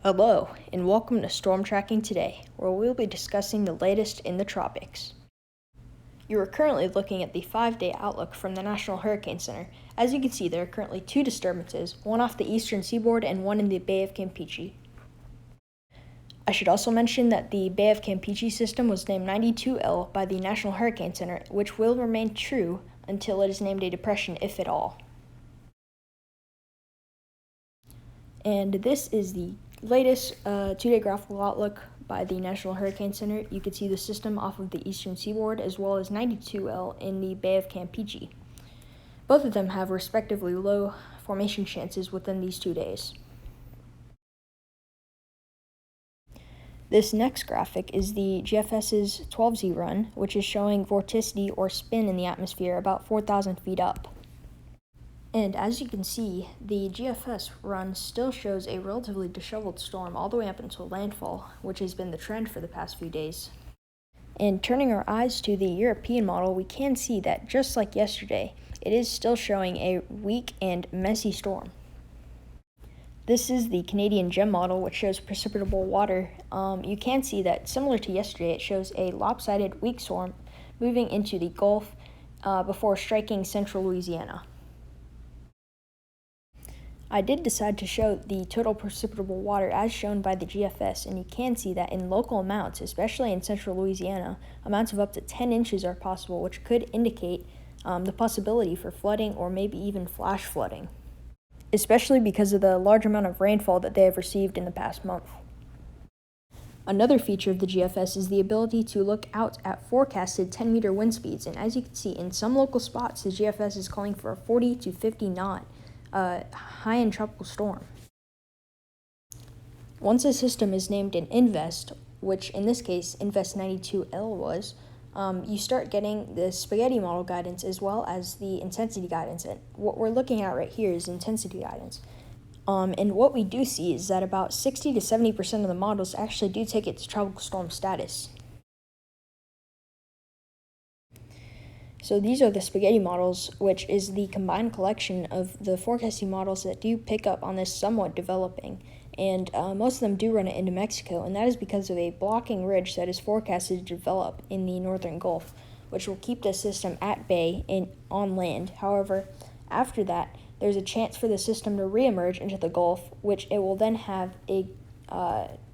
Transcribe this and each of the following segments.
Hello, and welcome to Storm Tracking Today, where we'll be discussing the latest in the tropics. You are currently looking at the 5-day outlook from the National Hurricane Center. As you can see, there are currently 2 disturbances, one off the eastern seaboard and one in the Bay of Campeche. I should also mention that the Bay of Campeche system was named 92L by the National Hurricane Center, which will remain true until it is named a depression, if at all. And this is the latest 2-day graphical outlook by the National Hurricane Center. You can see the system off of the eastern seaboard as well as 92L in the Bay of Campeche. Both of them have respectively low formation chances within these 2 days. This next graphic is the GFS's 12Z run, which is showing vorticity or spin in the atmosphere about 4,000 feet up. And as you can see, the GFS run still shows a relatively disheveled storm all the way up until landfall, which has been the trend for the past few days. And turning our eyes to the European model, we can see that just like yesterday, it is still showing a weak and messy storm. This is the Canadian GEM model, which shows precipitable water. You can see that similar to yesterday, it shows a lopsided weak storm moving into the Gulf before striking central Louisiana. I did decide to show the total precipitable water as shown by the GFS, and you can see that in local amounts, especially in central Louisiana, amounts of up to 10 inches are possible, which could indicate the possibility for flooding or maybe even flash flooding, especially because of the large amount of rainfall that they have received in the past month. Another feature of the GFS is the ability to look out at forecasted 10-meter wind speeds, and as you can see, in some local spots, the GFS is calling for a 40 to 50 knot high-end tropical storm. Once a system is named an INVEST, which in this case INVEST 92L was, you start getting the spaghetti model guidance as well as the intensity guidance. And what we're looking at right here is intensity guidance. And what we do see is that about 60 to 70% of the models actually do take it to tropical storm status. So these are the spaghetti models, which is the combined collection of the forecasting models that do pick up on this somewhat developing. And most of them do run it into Mexico, and that is because of a blocking ridge that is forecasted to develop in the northern Gulf, which will keep the system at bay on land. However, after that, there's a chance for the system to reemerge into the Gulf, which it will then have a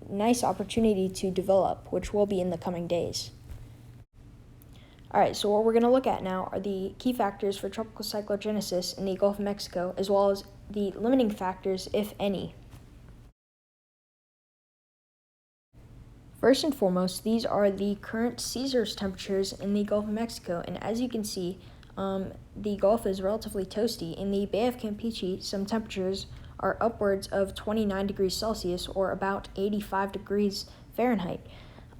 nice opportunity to develop, which will be in the coming days. Alright, so what we're going to look at now are the key factors for tropical cyclogenesis in the Gulf of Mexico, as well as the limiting factors, if any. First and foremost, these are the current sea surface temperatures in the Gulf of Mexico, and as you can see, the Gulf is relatively toasty. In the Bay of Campeche, some temperatures are upwards of 29 degrees Celsius, or about 85 degrees Fahrenheit.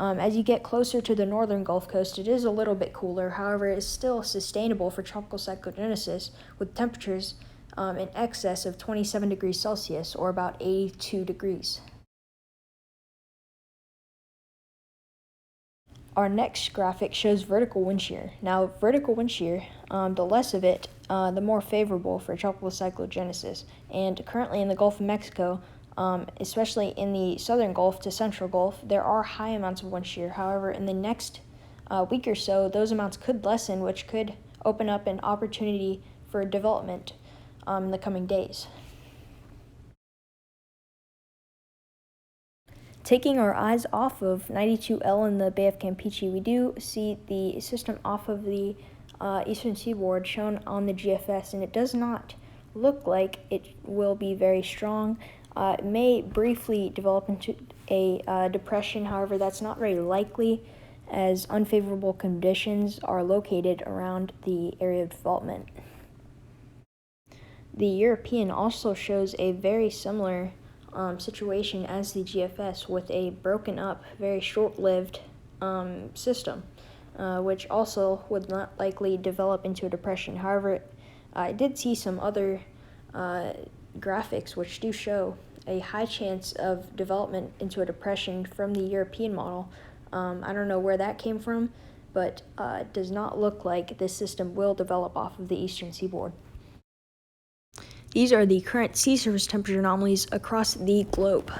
As you get closer to the northern Gulf Coast, it is a little bit cooler. However, it is still sustainable for tropical cyclogenesis with temperatures in excess of 27 degrees Celsius, or about 82 degrees. Our next graphic shows vertical wind shear. Now, vertical wind shear, the less of it, the more favorable for tropical cyclogenesis. And currently in the Gulf of Mexico, especially in the southern Gulf to central Gulf, there are high amounts of wind shear. However, in the next week or so, those amounts could lessen, which could open up an opportunity for development in the coming days. Taking our eyes off of 92L in the Bay of Campeche, we do see the system off of the eastern seaboard shown on the GFS, and it does not look like it will be very strong. It may briefly develop into a depression. However, that's not very likely, as unfavorable conditions are located around the area of development. The European also shows a very similar situation as the GFS, with a broken up, very short-lived system, which also would not likely develop into a depression. However, I did see some other graphics which do show a high chance of development into a depression from the European model. I don't know where that came from, but it does not look like this system will develop off of the eastern seaboard. These are the current sea surface temperature anomalies across the globe.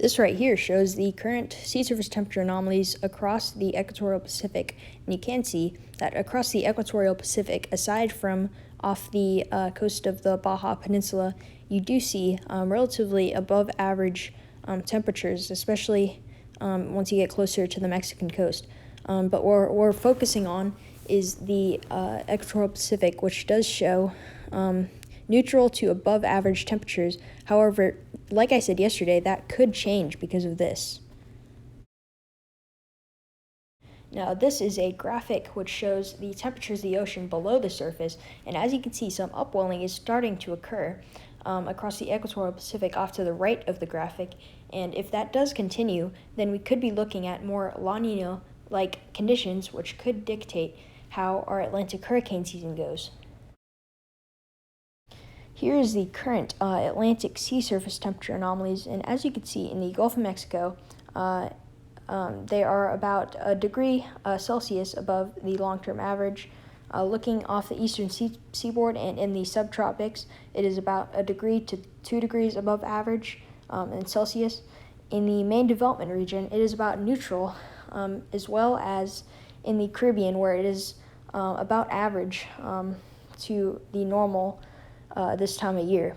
This right here shows the current sea surface temperature anomalies across the equatorial Pacific, and you can see that across the equatorial Pacific, aside from off the coast of the Baja Peninsula, you do see relatively above average temperatures, especially once you get closer to the Mexican coast. But what we're focusing on is the equatorial Pacific, which does show neutral to above average temperatures. However, like I said yesterday, that could change because of this. Now, this is a graphic which shows the temperatures of the ocean below the surface, and as you can see, some upwelling is starting to occur across the equatorial Pacific off to the right of the graphic, and if that does continue, then we could be looking at more La Nina-like conditions, which could dictate how our Atlantic hurricane season goes. Here is the current Atlantic sea surface temperature anomalies, and as you can see in the Gulf of Mexico, they are about a degree Celsius above the long-term average. Looking off the eastern seaboard and in the subtropics, it is about a degree to 2 degrees above average in Celsius. In the main development region, it is about neutral, as well as in the Caribbean, where it is about average to the normal this time of year.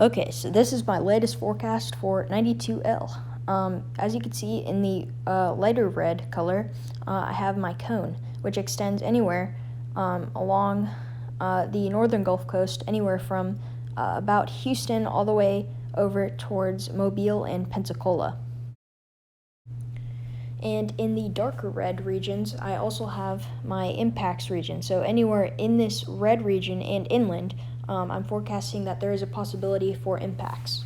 Okay, so this is my latest forecast for 92L. As you can see in the lighter red color, I have my cone, which extends anywhere along the northern Gulf Coast, anywhere from about Houston all the way over towards Mobile and Pensacola. And in the darker red regions, I also have my impacts region. So anywhere in this red region and inland, I'm forecasting that there is a possibility for impacts.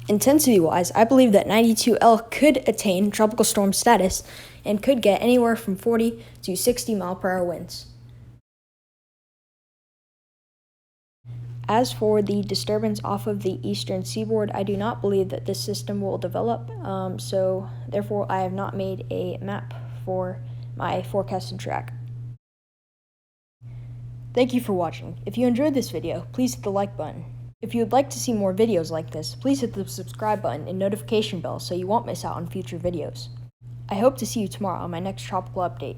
Intensity-wise, I believe that 92L could attain tropical storm status and could get anywhere from 40 to 60 mile-per-hour winds. As for the disturbance off of the eastern seaboard, I do not believe that this system will develop, so therefore I have not made a map for my forecasted track. Thank you for watching. If you enjoyed this video, please hit the like button. If you would like to see more videos like this, please hit the subscribe button and notification bell so you won't miss out on future videos. I hope to see you tomorrow on my next tropical update.